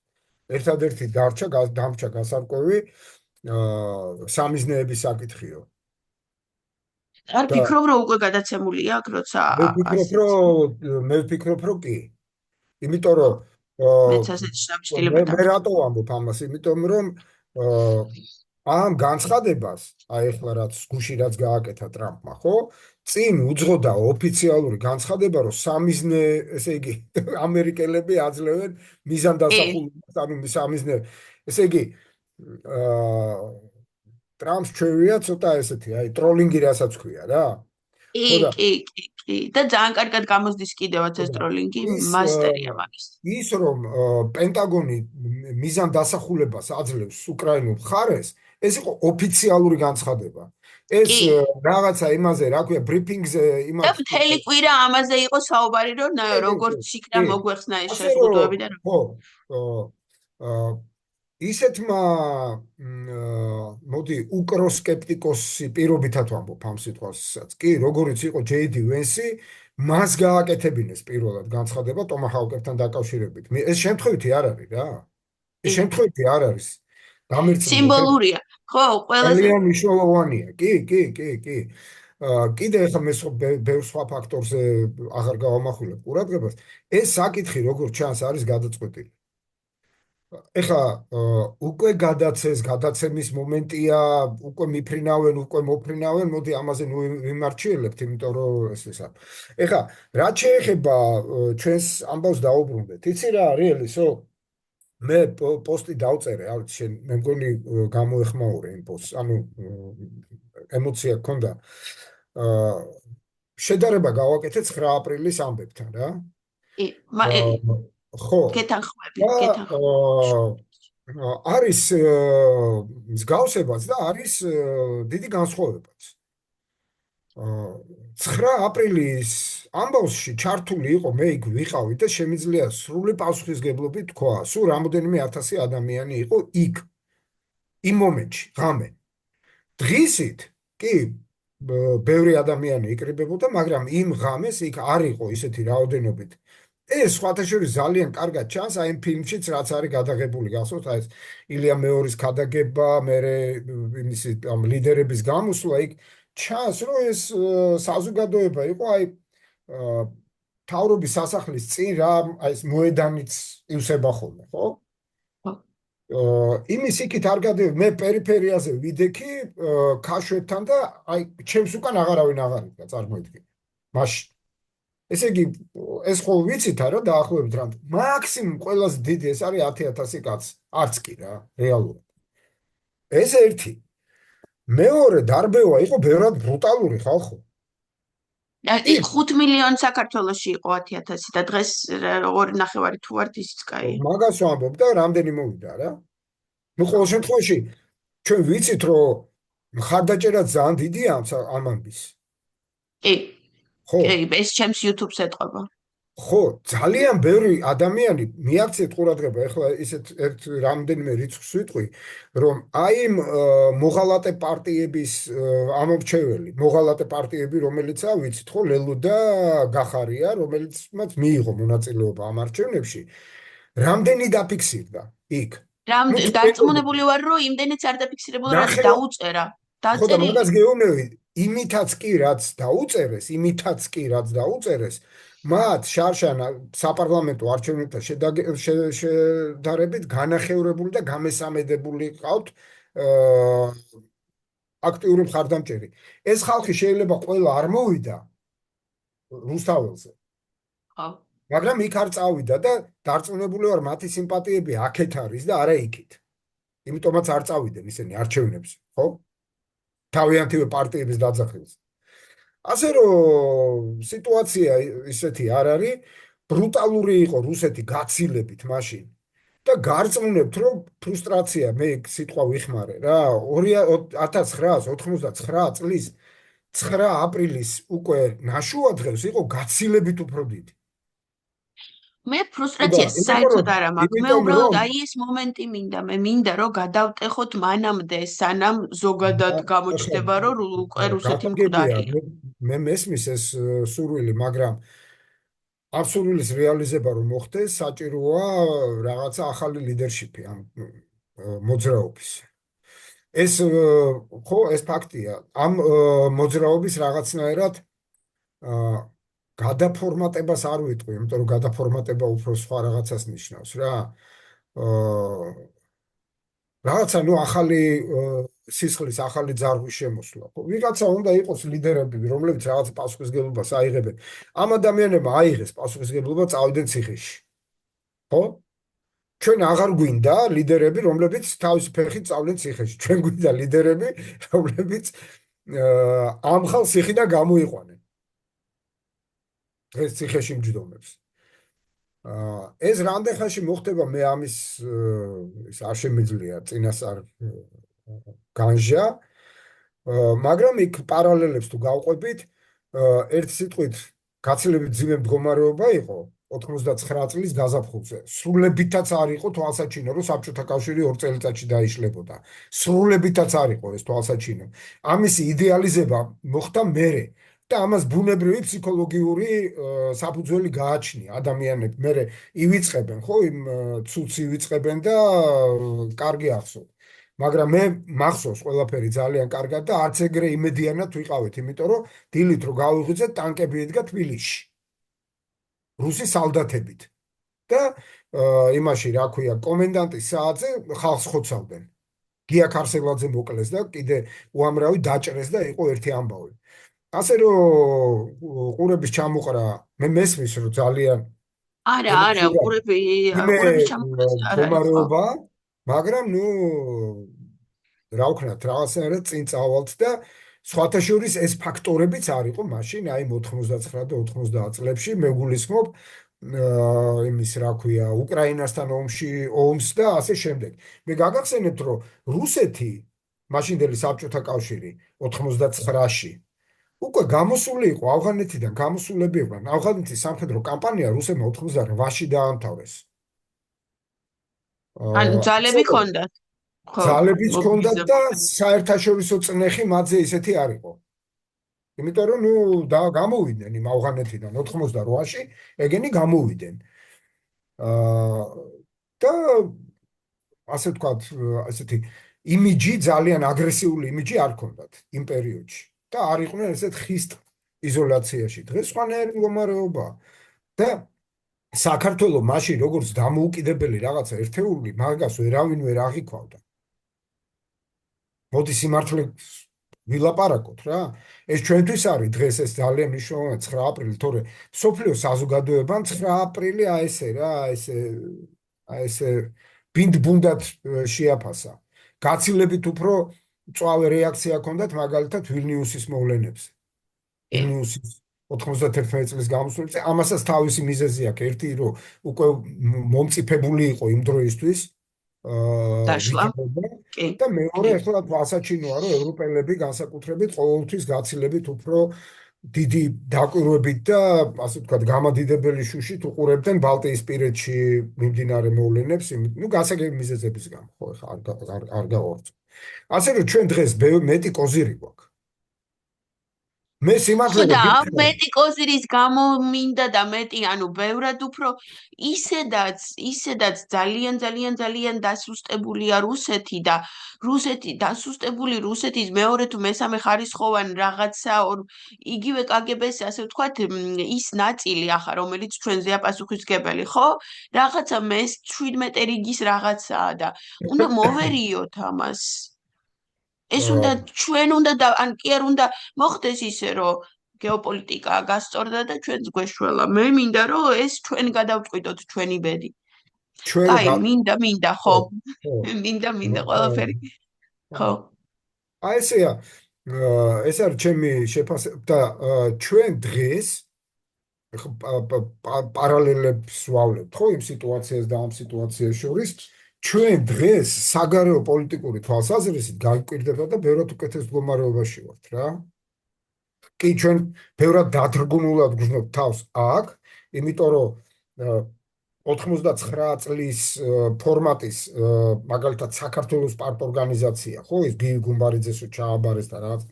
ერთადერთი დამრჩა გასარკვევი სამიზნეების საკითხიო. არ ფიქრობ რომ უკვე გადაცემული აქვს, როცა მე ვფიქრობ რომ კი. იმიტომ რომ მეც ასეთი შთაბეჭდილება მე რატო ვამბობ ამას? იმიტომ რომ ამ განცხადებას, აი ახლა რაც გუში რაც გააკეთა ტრამპმა, ხო? წინ უძღოდა ოფიციალური განცხადება, რომ სამიზნე, ესე იგი, ამერიკელები აძლევენ მიზანდასახულებას, ანუ სამიზნე, ესე იგი, ტრამპს ჩვევია ცოტა ესეთი, აი ტროლინგი რასაც ქვია რა. კი. და ძალიან კარგად გამოსდის კიდევაც ეს ტროლინგი, მასტერია მაგის. ის რომ პენტაგონი მიზანდასახულებას აძლევს უკრაინულ მხარეს, ეს იყო ოფიციალური განცხადება. ეს რაღაცა იმაზე, რა ქვია, ბრიფინგზე იმას და მთელი კვირა ამაზე იყო საუბარი, რომ როგორც იქნა მოგვეხსნა ეს შეზღუდვები და ხო, ისეთმა მოდი უკროსკეპტიკოსი პირობითად ვამბობ ამ სიტყვასაც. კი, როგორიც იყო ჯეიდი ვენსი, მას გააკეთებინეს პირველად განცხადება ტომაჰავკებთან დაკავშირებით. ეს შემთხვევითი არ არის რა. ეს შემთხვევითი არ არის. სიმბოლურია. ხო, ყველაზე ძალიან მნიშვნელოვანია. კი. კიდე ახლა მე ბევრ სხვა ფაქტორზე აღარ გავამახვილებ ყურადღებას. ეს საკითხი როგორც ჩანს არის გადაწყვეტილი. ეხლა უკვე გადაცემის მომენტია, უკვე მიფრინავენ, უკვე მოფრინავენ, მოდი ამაზე ვიმარჩიელებთ, იმიტომ რომ ესა. ეხლა რაც შეეხება ჩვენს ამბავს დაუბრუნდეთ. იცი რა არის ელისო? მე პოსტი დავწერე, არ ვიცი, მე მგონი გამოეხმაურე იმ პოსტს, ანუ ემოცია გქონდა. შედარება გავაკეთე 9 აპრილის ამბებთან რა. ხო. არის მსგავსებაც და არის დიდი განსხვავებაც. 9 აპრილის ამბავში ჩართული იყო, მე იქ ვიყავი და შემიძლია სრული პასუხისგებლობით თქვა, სულ რამოდენიმე ათასი ადამიანი იყო იქ იმ მომენტში, ღამე. დღისით კი ბევრი ადამიანი იკრიბებოდა, მაგრამ იმ ღამეს იქ არ იყო ისეთი რაოდენობით. ეს სხვათა შორის ძალიან კარგად ჩანს აი იმ ფილმშიც, რაც არის გადაღებული, გახსოვთ, აი ეს ილია მეორის ქადაგება, მერე იმის ამ ლიდერების გამოსვლა იქ ჩანს, რომ ეს საზოგადოება იყო აი თავრობის სასახლის წინ რა, აი ეს მოედანიც ივსება ხოლმე, ხო? იმის იქით არ გადავ მე პერიფერიაზე ვიდექი ქაშვებთან და აი ჩემს უკან აღარავინ აღარ იდგა წარმოიდგინე. მაშინ ესე იგი ეს ხო ვიცით რა დაახლოებით რა მაქსიმუმ ყველაზე დიდი ეს არის 10,000 კაცი არც კი რა რეალურად. ეს ერთი. მეორე დარბევა იყო ბევრად ბრუტალური ხალხო. 5 მილიონი საქართველოში იყო 10,000 და დღეს 2.5 თუ არ ისიც კაია. მაგას ვამბობ და რამდენი მოვიდა რა. ნუ ყოველ შემთხვევაში ჩვენ ვიცით რომ მხარდაჭერა ძალიან დიდია ამ ამბის. კი. ხო. ეს ჩემს YouTube-ს ეტყობა. ხო, ძალიან ბევრი ადამიანი მიაქცეთ ყურადღება, ეხლა ისეთ ერთ რამდენიმე რიცხვს ვიტყვი, რომ აი მოღალატე პარტიების ამორჩეველი, მოღალატე პარტიები, რომელიცაა, ვიცით ხო, ლელუ და გახარია, რომელიც მათ მიიღო მონაწილეობა ამ არჩევნებში, რამდენი დაფიქსირდა იქ. დარწმუნებული ვარ, რომ იმდენიც არ დაფიქსირებულა, რაც დაუწერა. ხო და მაგას გეუბნები, იმითაც კი რაც დაუწერეს, მათ შარშანა საპარლამენტო არჩევნებთან შედარებით განახევრებული და გამესამედებული ყავთ აქტიური მხარდამჭერი. ეს ხალხი შეიძლება ყველა არ მოვიდა რუსთაველზე. ხო. მაგრამ იქ არ წავიდა და დარწმუნებული ვარ მათი სიმპათიები აქეთ არის და არა იქით. იმიტომაც არ წავიდნენ ისინი არჩევნებზე, ხო? თავიანთი პარტიების დაძახილზე. ასე რომ სიტუაცია ისეთი არ არის, ბრუტალური იყო რუსეთი გაცილებით მაშინ და გარწმუნებთ რომ ფრუსტრაცია მე სიტყვა ვიხმარე რა 1999 წლის 9 აპრილის უკვე ნაშუა დღეს იყო გაცილებით უფრო დიდი. მე ფრუსტრაცია საერთოდ არ მაქვს. მე უბრალოდ აი ეს მომენტი მინდა, მე მინდა რომ გადავტეხოთ მანამდე, სანამ ზოგადად გამოჩნდება რომ უკვე რუსეთი მკვდარი. მე მესმის ეს სურვილი, მაგრამ ამ სურვილის რეალიზება რომ მოხდეს, საჭიროა რაღაცა ახალი ლიდერშიპი ამ მოძრაობის. ეს ხო, ეს ფაქტია. ამ მოძრაობის რაღაცნაირად გადაფორმატებას არ ვიტყვი, იმიტომ რომ გადაფორმატება უფრო სხვა რაღაცას ნიშნავს რა. რაღაცა ნუ ახალი სისხლის, ახალი ძარღვის შემოსვლა. ვიღაცა უნდა იყოს ლიდერები, რომლებიც რაღაც პასუხისგებლობას აიღებენ. ამ ადამიანებმა აიღეს პასუხისგებლობა, წავიდნენ ციხეში. ხო? ჩვენ აღარ გვინდა ლიდერები, რომლებიც თავის ფეხით წავიდნენ ციხეში. ჩვენ გვინდა ლიდერები, რომლებიც ამ ხალხს ციხიდან გამოიყვანენ. დღეს ციხეში მჯდომებს. ეს რამდენ ხანში მოხდება მე ამის ის არ შემიძლია წინასწარ განჟა, მაგრამ იქ პარალელებს თუ გავყვებით, ერთ სიტყვით გაცილებით ძიმე მდგომარეობა იყო 99 წლის გაზაფხულზე. სრულებითაც არ იყო თვალსაჩინო, რომ საბჭოთა კავშირი 2 წელიწადში დაიშლებოდა. სრულებითაც არ იყო ეს თვალსაჩინო. ამის იდეალიზება მოხდა მერე. და ამას ბუნებრივი ფსიქოლოგიური საფუძველი გააჩნია ადამიანებს. მერე ივიწყებენ, ხო, იმ ცუცს ივიწყებენ და კარგი ახსოვთ. მაგრამ მე მახსოვს ყველაფერი ძალიან კარგად და არც ეგრე იმედიანად ვიყავით, იმიტომ რომ დილით რო გავიღვიძეთ, ტანკები ედგა თბილისში. რუსი სალდათებით. და იმაში რა ქვია, კომენდანტის საათზე ხალხს ხოცავდნენ. გია ქარსელაძე მოკლეს და კიდე უამრავი დაჭრეს და იყო ერთი ამბავი. ასე რომ ყურების ჩამოყრა მე მესმის რომ ძალიან არა ყურების ჩამოყრა მდგომარეობა, მაგრამ ნუ რა ვქნათ რაღაცნაირად წინ წავალთ და სხვათა შორის ეს ფაქტორებიც არ იყო მაშინ აი 99 და 90 წლებში მე გულისხმობ იმის რა ქვია უკრაინასთან ომს და ასე შემდეგ. მე გაგახსენებთ რომ რუსეთი მაშინდელი საბჭოთა კავშირი 99-ში უკვე გამოსული იყო ავღანეთიდან გამოსულები იყვნენ. ავღანეთის სამხედრო კამპანია რუსებმა 88-ში დაამთავრეს. ანუ ასე ძალები ქონდათ. ხო, ძალებიც ჰქონდათ და მობილიზებული. საერთაშორისო წნეხი მათზე ისეთი არ იყო. იმიტომ რომ ნუ გამოვიდნენ იმ ავღანეთიდან 88-ში, ეგენი გამოვიდნენ. აა და ასე ვთქვათ, ასეთი იმიჯი ძალიან აგრესიული იმიჯი არ ჰქონდათ იმ პერიოდში და არ იყვნენ ესეთ ხის იზოლაციაში. დღეს სხვანაირი მდგომარეობა და საქართველოს მაშინ როგორც დამოუკიდებელი რაღაცა ერთეული მაგას ვერავინ ვერ აღიქვავდა. მოდი სიმართლე ვილაპარაკოთ რა. ეს ჩვენთვის არის დღეს ეს ძალიან მნიშვნელოვანი 9 აპრილი, თორე სოფლიო საზოგადოებამ 9 აპრილი აი ესე რა, აი ესე ბინდბუნდად შეაფასა. გაცილებით უფრო მწვავე რეაქცია ჰქონდათ მაგალითად ვილნიუსის მოვლენებზე. ვილნიუსის 91 წლის გამოსვლებზე ამასაც თავისი მიზეზი აქვს. ერთი რომ უკვე მომწიფებული იყო იმ დროისთვის დაშლა. ვითარება კი. და მეორე ახლა თვალსაჩინოა რომ ევროპელები განსაკუთრებით ყოველთვის გაცილებით უფრო დიდი დაკვირვებით და ასე ვთქვათ გამადიდებელი შუშით უყურებდნენ ბალტიისპირეთში მიმდინარე მოვლენებს, ნუ გასაგები მიზეზების გამო, ხო, ახლა არ გავავრცო. ასე რომ ჩვენ დღეს მეტი კოზირი გვაქვს. მე სიმართლე და ამ გითხრა, მეტი კოზირის გამო მინდა და მეტი, ანუ ბევრად უფრო ისედაც ძალიან ძალიან ძალიან დასუსტებულია რუსეთი და დასუსტებული რუსეთის მეორე თუ მესამე ხარისხოვანი რაღაცა იგივე კგბ-ს ასე ვთქვათ ის ნაწილი ახლა რომელიც ჩვენზეა პასუხისმგებელი, ხო? რაღაცა მე 17 რიგის რაღაცაა და უნდა მოვერიოთ ამას. ეს უნდა ჩვენ უნდა ან კი არ უნდა მოხდეს ისე რომ გეოპოლიტიკა გასწორდა და ჩვენს გვეშველა. მე მინდა რომ ეს ჩვენ გადავწყვიტოთ ჩვენი ბედი. ჩვენ კაი, მინდა, ხო. ხო, მინდა ყველაფერი. ხო. აი ესეა, ეს არის ჩემი შეფასება და ჩვენ დღეს პარალელებს ვავლებთ ხო იმ სიტუაციას და ამ სიტუაციას შორის ჩვენ დღეს საგარეო პოლიტიკური თვალსაზრისით გაიკვირდება და ბევრად უკეთეს მდგომარეობაში ვართ რა. კი ჩვენ ბევრად დათრგუნულად გვგრძნობთ თავს აქ, იმიტომ რომ 99 წლის ფორმატის მაგალითად საქართველოს პარტ-ორგანიზაცია, ხო, ის გიგი გუმბარიძეს ჩააბარეს და რაღაც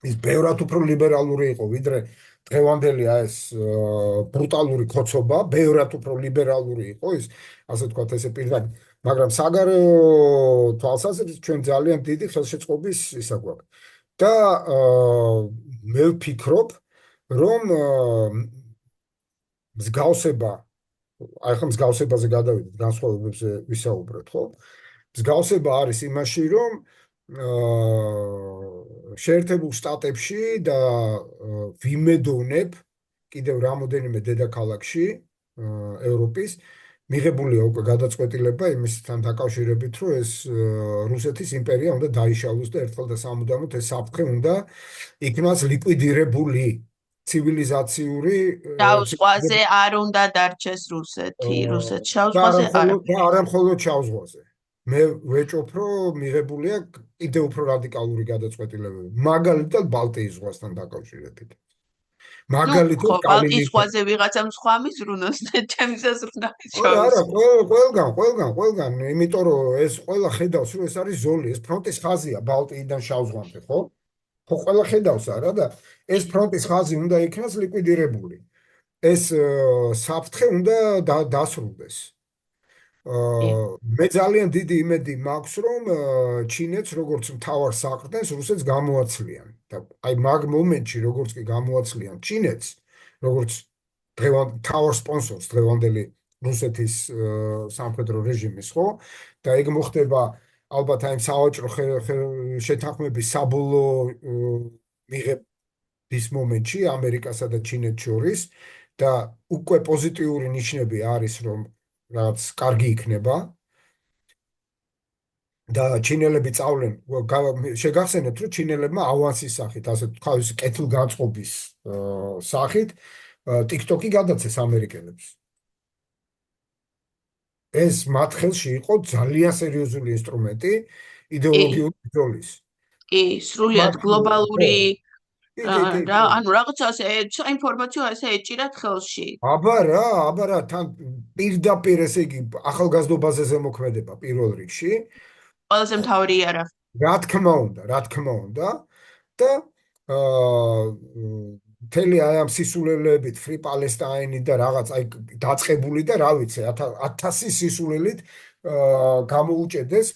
ის ბევრად უფრო ლიბერალური იყო, ვიდრე დღევანდელი ეს ბრუტალური ქოცობა, ბევრად უფრო ლიბერალური იყო ის, ასე ვთქვათ, ესე პირდაპირ, მაგრამ საგარეო თვალსაზრისით ჩვენ ძალიან დიდი ხელშეწყობის ისა გვაქვს. და მე ვფიქრობ, რომ მსგავსება, აი ხომ მსგავსებაზე გადავიდეთ, განსხვავებებზე ვისაუბრეთ, ხო? მსგავსება არის იმაში, რომ შეერთებულ შტატებში და ვიმედოვნებ კიდევ რამოდენიმე დედაქალაქში ევროპის მიღებულია უკვე გადაწყვეტილება იმისთან დაკავშირებით, რომ ეს რუსეთის იმპერია უნდა დაიშალოს და ერთხელ და სამუდამოდ ეს საფრთხე უნდა იქნას ლიკვიდირებული ცივილიზაციური შავ ზღვაზე არ უნდა დარჩეს რუსეთი, რუსეთ შავ და ზღვაზე არ. არა მხოლოდ შავ ზღვაზე. მე ვეჭობ, რომ მიღებულია კიდევ უფრო რადიკალური გადაწყვეტილებები, მაგალითად ბალტიის ზღვასთან დაკავშირებით. მაგალითად ბალტიის ზღვაზე ვიღაცამ სხვა მიზრუნოს და ჩემისას რუნდაის შავ. არა, ყველგან, იმიტომ რომ ეს ყველა ხედავს, რომ ეს არის ზოლი, ეს ფრონტის ხაზია ბალტიიდან შავ ზღვამდე, ხო? ხო, ყველა ხედავს არა და ეს ფრონტის ხაზი უნდა იქნას ლიკვიდირებული. ეს საფრთხე უნდა დასრულდეს. მე ძალიან დიდი იმედი მაქვს, რომ ჩინეთს როგორც მთავარ საყრდენს რუსეთს გამოაცლიან და აი მაგ მომენტში როგორც კი გამოაცლიან ჩინეთს, როგორც მთავარ სპონსორს დღევანდელი რუსეთის სამხედრო რეჟიმის, ხო? და ეგ მოხდება ალბათ აი სავაჭრო შეთანხმების საბოლოო მიღების მომენტში ამერიკასა და ჩინეთს შორის და უკვე პოზიტიური ნიშნები არის, რომ რაც კარგი იქნება და ჩინელები წავლენ, შეგახსენებთ, რომ ჩინელებმა ავანსის სახით, ასე თავის კეთილგანწყობის სახით TikTok-ი გადაცეს ამერიკელებს. ეს მათ ხელში იყო ძალიან სერიოზული ინსტრუმენტი იდეოლოგიური ბრძოლის. კი, სრულიად გლობალური რა ანუ რაღაცა ეს ინფორმაცია ესე ეჭირათ ხელში. აბა რა, თან პირდაპირ ესე იგი ახალგაზრდობაზე ზემოქმედება პირველ რიგში. ყველაზე მთავარი იარაღი. რა თქმა უნდა და აა მთელი აი ამ სისულელეებით Free Palestine და რაღაც აი დაწყებული და რა ვიცი 1000 სისულელით გამოუჭედეს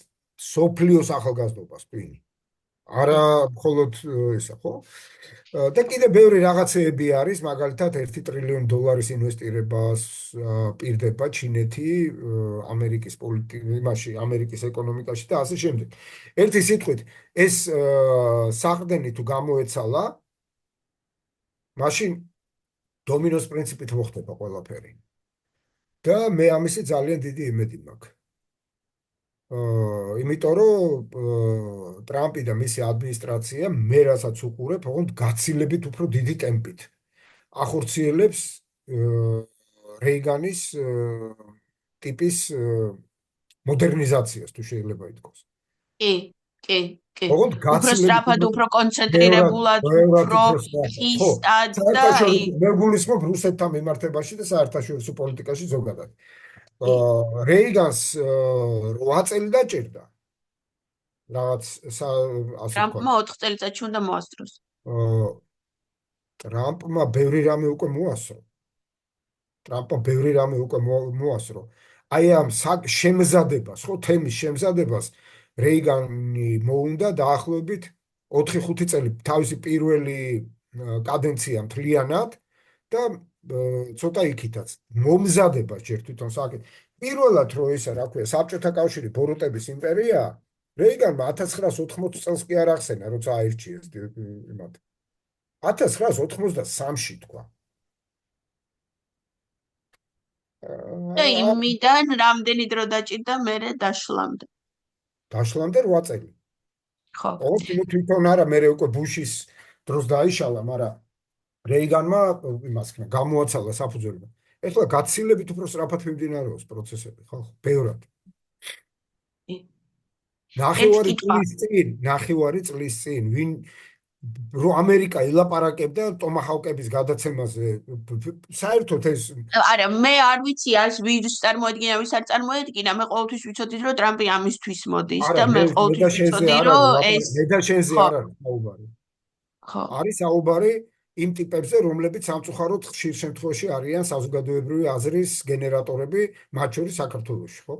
სოფლიოს ახალგაზრდობას ტვინი. არა მხოლოდ ისა, ხო? და კიდე ბევრი რაღაცეები არის, მაგალითად 1 ტრილიონი დოლარის ინვესტირებას პირდება ჩინეთი ამერიკის იმაში, ამერიკის ეკონომიკაში და ასე შემდეგ. ერთი სიტყვით, ეს საყრდენი თუ გამოეცალა, მაშინ დომინოს პრინციპით მოხდება ყველაფერი. და მე ამისი ძალიან დიდი იმედი მაქვს. იმიტომ რომ ტრამპი და მისი ადმინისტრაცია მე რასაც უყურებ, ოღონდ გაცილებით უფრო დიდი ტემპით ახორციელებს რეიგანის ტიპის მოდერნიზაციას, თუ შეიძლება ითქვას. კი. ოღონდ უფრო გაცილებით სწრაფად, უფრო კონცენტრირებულად, უფრო ხისტად და აი მე გულისხმობ რუსეთთან მიმართებაში და საერთაშორისო პოლიტიკაში ზოგადად. რეიგანს 8 წელი დაჭირდა. რაღაც ასე თქვა. ტრამპმა 4 წელიწადში უნდა მოასწროს. ტრამპმა ბევრი რამე უკვე მოასწრო. აი ამ შემზადებას, ხო, თემის შემზადებას რეიგანი მოუნდა დაახლოებით 4-5 წელი თავისი პირველი კადენცია მთლიანად და ცოტა იქითაც მომზადებას ჯერ თვითონ საკითხი. პირველად რო ისა, რა ქვია, საბჭოთა კავშირი ბოროტების იმპერია, რეიგანმა 1980 წელს კი არ ახსენა, როცა აირჩიეს იმათ. 1983-ში თქვა. და იმიდან რამდენი დრო დაჭირდა მერე დაშლამდე? დაშლამდე 8 წელი. ხო. თვითონ არა, მე უკვე ბუშის დროს დაიშალა, მაგრამ რეიგანმა იმას ხნა გამოაცალა საფუძველი. ეხლა გაცილებით უფრო სწრაფად მიმდინარეობს პროცესები, ხო? ბევრად. ნახევარი წლის წინ, ვინ რო ამერიკა ილაპარაკებდა ტომაჰავკების გადაცემაზე, საერთოდ ეს არა, მე არ ვიცი ას ვირს წარმოედგინა, ვის არ წარმოედგინა, მე ყოველთვის ვიცოდი, რომ ტრამპი ამისთვის მოდის და მე ყოველთვის ვიცოდი, რომ ეს მე და შენზე არ არის საუბარი. ხო. არის საუბარი იმ ტიპებზე, რომლებიც სამწუხაროდ ხშირ შემთხვევაში არიან საზოგადოებრივი აზრის გენერატორები, მათ შორის საქართველოში, ხო?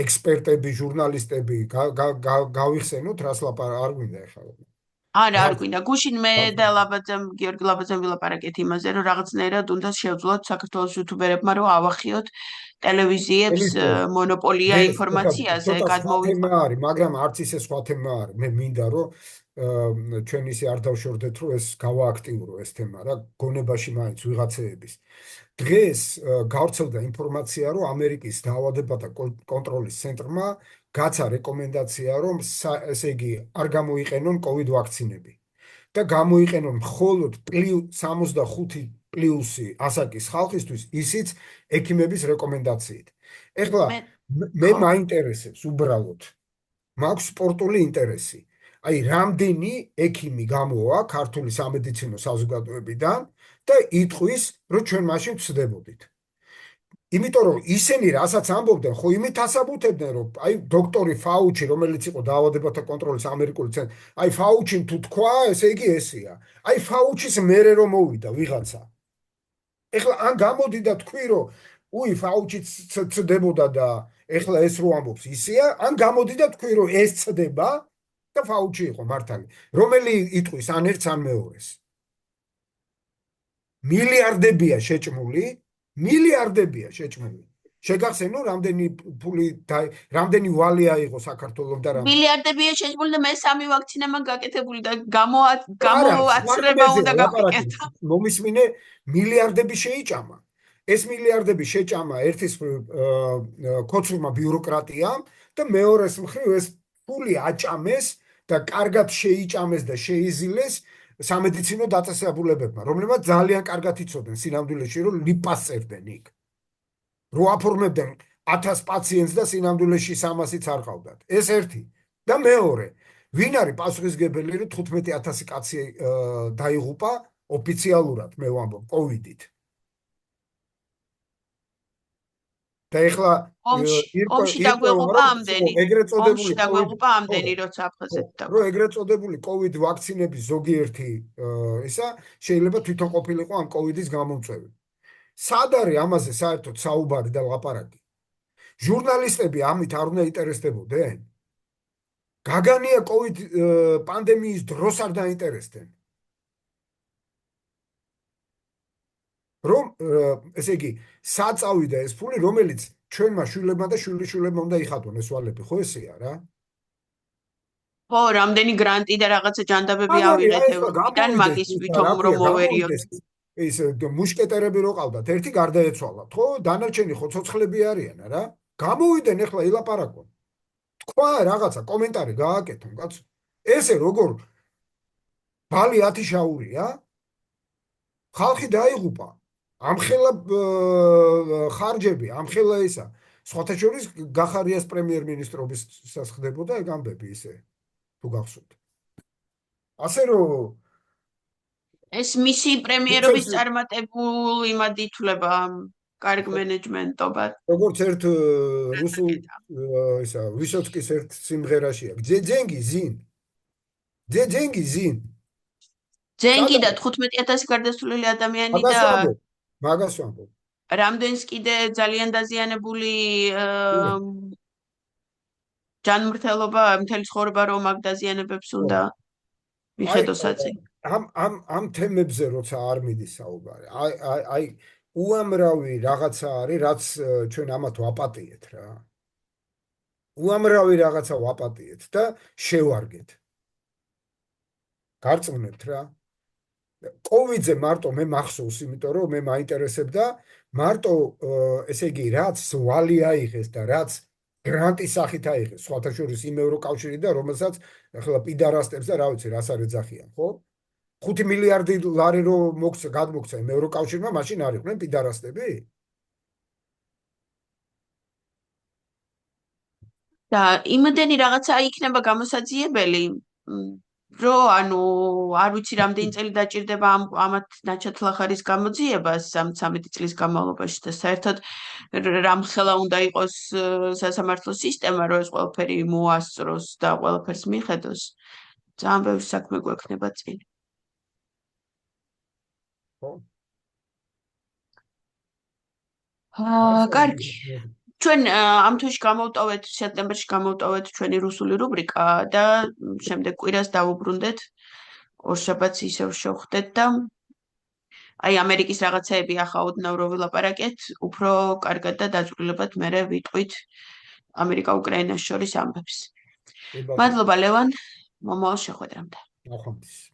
ექსპერტები, ჟურნალისტები გავიხსენოთ, რას არ გვინდა ახლა. არა, არ გვინდა. გუშინ მე და გიორგი ლაბაძემ ვილაპარაკეთ იმაზე, რომ რაღაცნაირად უნდა შევძლოთ საქართველოს იუთუბერებმა, რომ ავახიოთ ტელევიზიებს მონოპოლია ინფორმაციაზე, გადმოვიყვანოთ. მაგრამ არც ისე სხვა თემა არის. მე მინდა რომ ჩვენ ისე არ დავშორდეთ, რომ ეს გავააქტიურო ეს თემა რა, გონებაში მაინც ვიღაცეების. დღეს გავრცელდა ინფორმაცია, რომ ამერიკის დაავადებათა კონტროლის ცენტრმა გაცა რეკომენდაცია, რომ ესე იგი არ გამოიყენონ COVID ვაქცინები და გამოიყენონ მხოლოდ 65+ ასაკის ხალხისთვის, ისიც ექიმების რეკომენდაციით. ეხლა მე მაინტერესებს უბრალოდ, მაქვს სპორტული ინტერესი. აი, რამდენი ექიმი გამოვა ქართული სამედიცინო საზოგადოებიდან და იტყვის, რომ ჩვენ მაშინ ვცდებოდით. იმიტომ რომ ისინი რასაც ამბობდნენ, ხო იმით ასაბუთებდნენ, რომ აი დოქტორი ფაუჩი, რომელიც იყო დაავადებათა კონტროლის ამერიკული ცენტრი, აი ფაუჩიმ თუ თქვა, ესე იგი ესეა. აი ფაუჩის მერე რომ მოვიდა ვიღაცა. ეხლა ან გამოდი და თქვი, რომ უი ფაუჩიც ცდებოდა და ეხლა ეს რო ამბობს ისეა, ან გამოდი და თქვი, რომ ეს ცდება და ფაუჩი იყო მართალი. რომელი იტყვის ან ერთს ან მეორეს? მილიარდებია შეჭმული. შეგახსენო, რამდენი ფული და რამდენი ვალი აიღო საქართველოს და რამდენი მილიარდებია შეჭმული და მე 3 ვაქცინა მაქვს გაკეთებული და გამოაცრება უნდა გავაკეთო. მომისმინე, მილიარდები შეიჭამა. ეს მილიარდები შეჭამა ერთის ქოცვმა ბიუროკრატიამ და მეორეს მხრივ ეს ფული აჭამეს და კარგად შეიჭამეს და შეიზილეს სამედიცინო დაწესებულებებმა, რომლებმაც ძალიან კარგად იცოდნენ სინამდვილეში, რომ ლიპას წერდნენ იქ. რო აფორმებდნენ 1000 პაციენტს და სინამდვილეში 300-იც არ ყავდათ. ეს ერთი. და მეორე, ვინ არის პასუხისგებელი, რომ 15,000 კაცი დაიღუპა ოფიციალურად, მე ვამბობ, კოვიდით. და ეხლა ომში ირკვევა, დაგვეღუპა ამდენი. ეგრეთ წოდებული ომში დაგვეღუპა ამდენი, როცა აფხაზეთ რომ დაგვეღუპა. ეგრეთ წოდებული კოვიდ ვაქცინების ზოგიერთი ისა შეიძლება თვითონ ყოფილიყო ამ კოვიდის გამომწვევი. სად არის ამაზე საერთოდ საუბარი და ლაპარაკი? ჟურნალისტები ამით არ უნდა ინტერესდებოდნენ? გაგანია კოვიდ პანდემიის დროს არ დაინტერესდნენ. რომ ესე იგი საწავიდა ეს ფული, რომელიც ჩვენმა შვილებმა და შვილიშვილებმა უნდა იხატონ ეს ვალები, ხო ესეა რა? ხო, რამდენი გრანტი და რაღაცა ჯანდაბები მაგარი ავიღეთ ახლა ევროპიდან, გამოვიდეს მაგის ის ვითომ რა რომ ქვია, მოვერიოთ. გამოვიდეს ის მუშკეტერები რო ყავდათ, ერთი გარდაეცვალათ, ხო? დანარჩენი ხო ცოცხლები არიან რა? გამოვიდნენ ახლა ილაპარაკონ. თქვა რაღაცა კომენტარი გააკეთონ, კაცო. ესე როგორ ბალი 10 შაურია? ხალხი დაიღუპა. ამხელა ხარჯები, ამხელა ისა. სხვათა შორის გახარიას პრემიერ-მინისტრობის სასხდებოდა ეგ ამბები ისე, თუ გახსოვთ. ასე რომ ეს მისი პრემიერობის წარმატებულ იმად ითვლება კარგ მენეჯმენტობად. როგორც ერთ რუსულ ისა ვისოცკის ერთ სიმღერაშია. ძენგი ზინ. ძენგი ზინ. ძენგი და 15,000 გარდაცვლილი ადამიანი და მაგას ვამბობ. რამდენს კიდე ძალიან დაზიანებული ჯანმრთელობა, მთელი ცხოვრება რომ აქ დაზიანებებს უნდა მიხედოს აწი. ამ თემებზე როცა არ მიდის საუბარი. აი უამრავი რაღაცა არის, რაც ჩვენ ამათ ვაპატიეთ რა. უამრავი რაღაცა ვაპატიეთ და შევარგეთ. გარწმუნებთ რა. კოვიდზე მარტო მე მახსოვს, იმიტომ რომ მე მაინტერესებდა მარტო ესე იგი რაც ვალი აიღეს და რაც გრანტის სახით აიღეს, სხვათა შორის იმ ევროკავშირი და რომელსაც ახლა პიდარასტებს და რა ვიცი, რას არ ეძახიან, ხო? 5 მილიარდი ლარი რო გადმოგცა იმ ევროკავშირმა, მაშინ არ იყვნენ პიდარასტები? და იმდენი რაღაცა იქნება გამოსაძიებელი, რომ ანუ არ ვიცი რამდენი წელი დაჭირდება ამათ ნაჩათლახარის გამოძიებას 13 წლის განმავლობაში და საერთოდ რამხელა უნდა იყოს სასამართლო სისტემა, რომ ეს ყველაფერი მოასწროს და ყველაფერს მიხედოს. ძალიან ბევრი საქმე გვექნება წინ. კარგი. ჩვენ ამ თვეში გამოვტოვეთ, სექტემბერში გამოვტოვეთ ჩვენი რუსული რუბრიკა და შემდეგ კვირას დავუბრუნდეთ. ორშაბათს ისევ შევხვდეთ და აი ამერიკის რაღაცეები ახაოდნავ რო ვილაპარაკეთ, უფრო კარგად და დაწვრილებად მერე ვიტყვით ამერიკა-უკრაინას შორის ამბებს. მადლობა ლევან, მომავალ შეხვედრამდე. ნახვამდის.